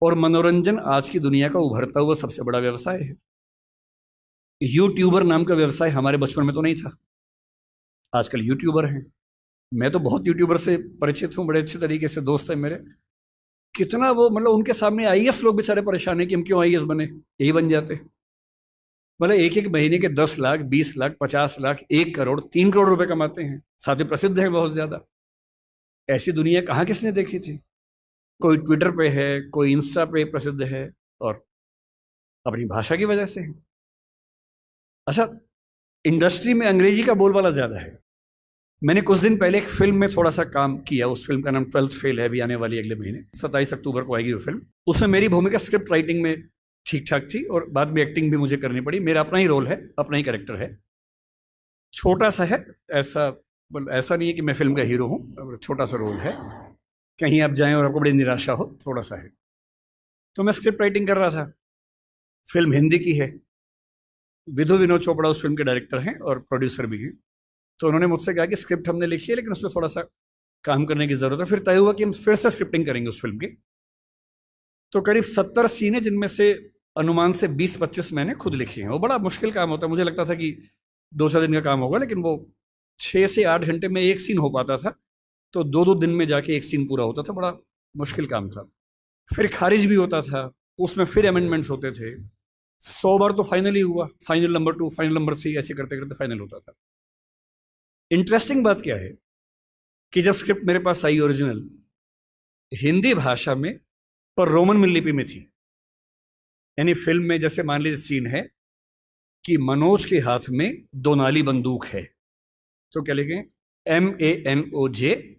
और मनोरंजन आज की दुनिया का उभरता हुआ सबसे बड़ा व्यवसाय है। यूट्यूबर नाम का व्यवसाय हमारे बचपन में तो नहीं था, आजकल यूट्यूबर हैं। मैं तो बहुत यूट्यूबर से परिचित हूँ, बड़े अच्छे तरीके से दोस्त है मेरे। कितना वो मतलब उनके सामने आईएएस लोग बेचारे परेशान है कि हम क्यों आईएएस बने, यही बन जाते। मतलब एक एक महीने के 10 लाख, 20 लाख, 50 लाख, 1 करोड़, 3 करोड़ रुपए कमाते हैं, साथ ही प्रसिद्ध है बहुत ज्यादा। ऐसी दुनिया कहाँ किसने देखी थी। कोई ट्विटर पे है, कोई इंस्टा पे प्रसिद्ध है, और अपनी भाषा की वजह से है। अच्छा, इंडस्ट्री में अंग्रेजी का बोलबाला ज्यादा है। मैंने कुछ दिन पहले एक फिल्म में थोड़ा सा काम किया। उस फिल्म का नाम 12th फेल है, अभी आने वाली अगले महीने 27 अक्टूबर को आएगी वो फिल्म। उसमें मेरी भूमिका स्क्रिप्ट राइटिंग में ठीक ठाक थी, और बाद में एक्टिंग भी मुझे करनी पड़ी। मेरा अपना ही रोल है, अपना ही कैरेक्टर है, छोटा सा है। ऐसा ऐसा नहीं है कि मैं फिल्म का हीरो हूँ, छोटा सा रोल है। कहीं आप जाएं और आपको बड़ी निराशा हो, थोड़ा सा है। तो मैं स्क्रिप्ट राइटिंग कर रहा था। फिल्म हिंदी की है। विधु विनोद चोपड़ा उस फिल्म के डायरेक्टर हैं और प्रोड्यूसर भी हैं। तो उन्होंने मुझसे कहा कि स्क्रिप्ट हमने लिखी है, लेकिन उसमें थोड़ा सा काम करने की जरूरत है। फिर तय हुआ कि हम फिर से स्क्रिप्टिंग करेंगे उस फिल्म की। तो करीब 70 सीन है, जिनमें से अनुमान से 20-25 मैंने खुद लिखे हैं। वो बड़ा मुश्किल काम होता है। मुझे लगता था कि 2-4 दिन का काम होगा, लेकिन वो 6 से 8 घंटे में एक सीन हो पाता था। तो 2-2 दिन में जाके एक सीन पूरा होता था। बड़ा मुश्किल काम था। फिर खारिज भी होता था, उसमें फिर अमेंडमेंट्स होते थे। 100 बार तो फाइनल ही हुआ, फाइनल नंबर 2, फाइनल नंबर 3, ऐसे करते करते फाइनल होता था। इंटरेस्टिंग बात क्या है कि जब स्क्रिप्ट मेरे पास आई ओरिजिनल, हिंदी भाषा में, पर रोमन में लिपि में थी। यानी फिल्म में जैसे मान लीजिए सीन है कि मनोज के हाथ में 2 नाली बंदूक है, तो क्या लिखें? MANOJKEHATHMEDONALI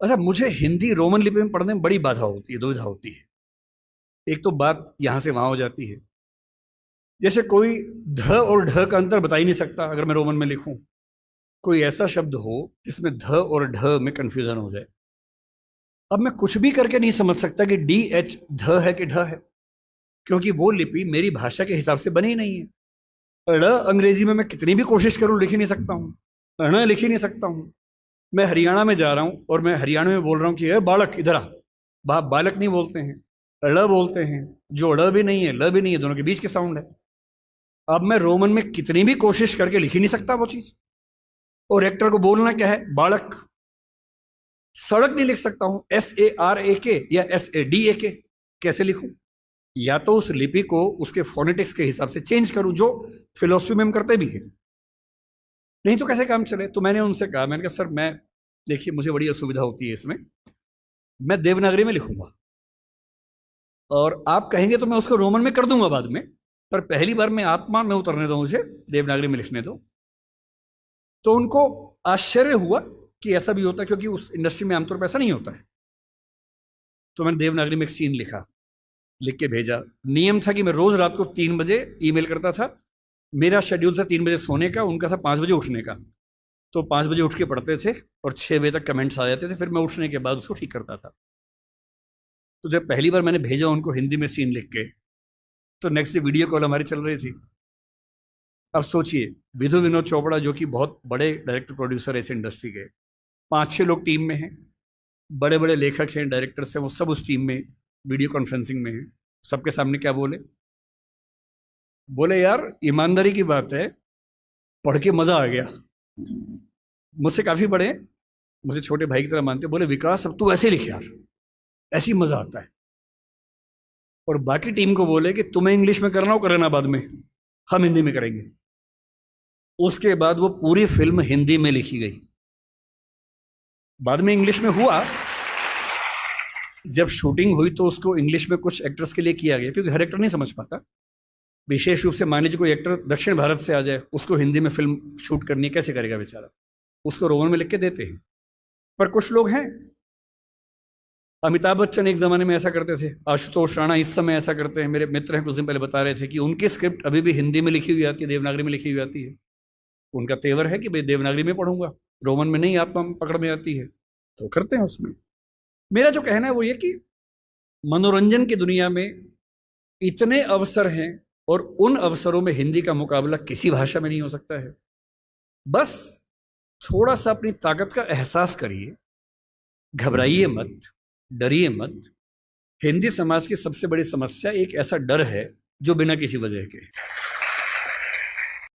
अच्छा, मुझे हिंदी रोमन लिपि में पढ़ने में बड़ी बाधा होती है, दुविधा होती है। एक तो बात यहां से वहां हो जाती है। जैसे कोई ध और ढ का अंतर बता ही नहीं सकता अगर मैं रोमन में लिखूं। कोई ऐसा शब्द हो जिसमें ध और ढ में कंफ्यूजन हो जाए। अब मैं कुछ भी करके नहीं समझ सकता कि DH ध है कि ढ है, क्योंकि वो लिपि मेरी भाषा के हिसाब से बनी ही नहीं है। ड़ अंग्रेजी में मैं कितनी भी कोशिश करूं लिख ही नहीं सकता हूं, ण लिख ही नहीं सकता हूं। मैं हरियाणा में जा रहा हूं और मैं हरियाणा में बोल रहा हूं कि ए बालक इधर आ। बालक नहीं बोलते हैं, ड़ बोलते हैं। जो ड़ भी नहीं है, ल भी नहीं है, दोनों के बीच के साउंड है। अब मैं रोमन में कितनी भी कोशिश करके लिख ही नहीं सकता वो चीज। और एक्टर को बोलना क्या है? बालक। सड़क नहीं लिख सकता हूं, SARAK या SADAK। कैसे लिखूं? या तो उस लिपि को उसके फोनेटिक्स के हिसाब से चेंज करूं, जो फिलोसफी में हम करते भी हैं। नहीं तो कैसे काम चले? तो मैंने उनसे कहा, मैंने कहा सर, मैं देखिए मुझे बड़ी असुविधा होती है इसमें, मैं देवनागरी में लिखूंगा, और आप कहेंगे तो मैं उसको रोमन में कर दूंगा बाद में, पर पहली बार मैं आत्मा में उतरने दो, मुझे देवनागरी में लिखने दो। तो उनको आश्चर्य हुआ कि ऐसा भी होता है, क्योंकि उस इंडस्ट्री में आमतौर पर ऐसा नहीं होता है। तो मैंने देवनागरी में एक सीन लिखा, लिख के भेजा। नियम था कि मैं रोज रात को 3 बजे ईमेल करता था। मेरा शेड्यूल था 3 बजे सोने का, उनका था 5 बजे उठने का। तो 5 बजे उठ के पढ़ते थे और 6 बजे तक कमेंट्स आ जाते थे। फिर मैं उठने के बाद उसको ठीक करता था। तो जब पहली बार मैंने भेजा उनको हिंदी में सीन लिख के, तो नेक्स्ट डे वीडियो कॉल हमारी चल रही थी। अब सोचिए, विधु विनोद चोपड़ा जो कि बहुत बड़े डायरेक्टर प्रोड्यूसर है इस इंडस्ट्री के, 5-6 लोग टीम में हैं, बड़े बड़े लेखक हैं, डायरेक्टर्स हैं, वो सब उस टीम में वीडियो कॉन्फ्रेंसिंग में हैं। सबके सामने क्या बोले? बोले यार ईमानदारी की बात है, पढ़ के मजा आ गया। मुझसे काफी बड़े हैं, मुझे छोटे भाई की तरह मानते। बोले विकास, अब तू ऐसे लिख यार, ऐसी मजा आता है। और बाकी टीम को बोले कि तुम्हें इंग्लिश में करना हो करना, बाद में हम हिंदी में करेंगे। उसके बाद वो पूरी फिल्म हिंदी में लिखी गई। बाद में इंग्लिश में हुआ, जब शूटिंग हुई तो उसको इंग्लिश में कुछ एक्टर्स के लिए किया गया, क्योंकि हर एक्टर नहीं समझ पाता। विशेष रूप से मान लीजिए कोई एक्टर दक्षिण भारत से आ जाए, उसको हिंदी में फिल्म शूट करनी है, कैसे करेगा बेचारा? उसको रोमन में लिख के देते हैं। पर कुछ लोग हैं, अमिताभ बच्चन एक जमाने में ऐसा करते थे, आशुतोष राणा इस समय ऐसा करते हैं। मेरे मित्र हैं, कुछ दिन पहले बता रहे थे कि उनकी स्क्रिप्ट अभी भी हिंदी में लिखी हुई आती है, देवनागरी में लिखी हुई आती है। उनका तेवर है कि भाई देवनागरी में पढ़ूंगा, रोमन में नहीं आत्मा पकड़ में आती है, तो करते हैं उसमें। मेरा जो कहना है वो ये कि मनोरंजन की दुनिया में इतने अवसर हैं, और उन अवसरों में हिंदी का मुकाबला किसी भाषा में नहीं हो सकता है। बस थोड़ा सा अपनी ताकत का एहसास करिए, घबराइए मत, डरिए मत। हिंदी समाज की सबसे बड़ी समस्या एक ऐसा डर है जो बिना किसी वजह के।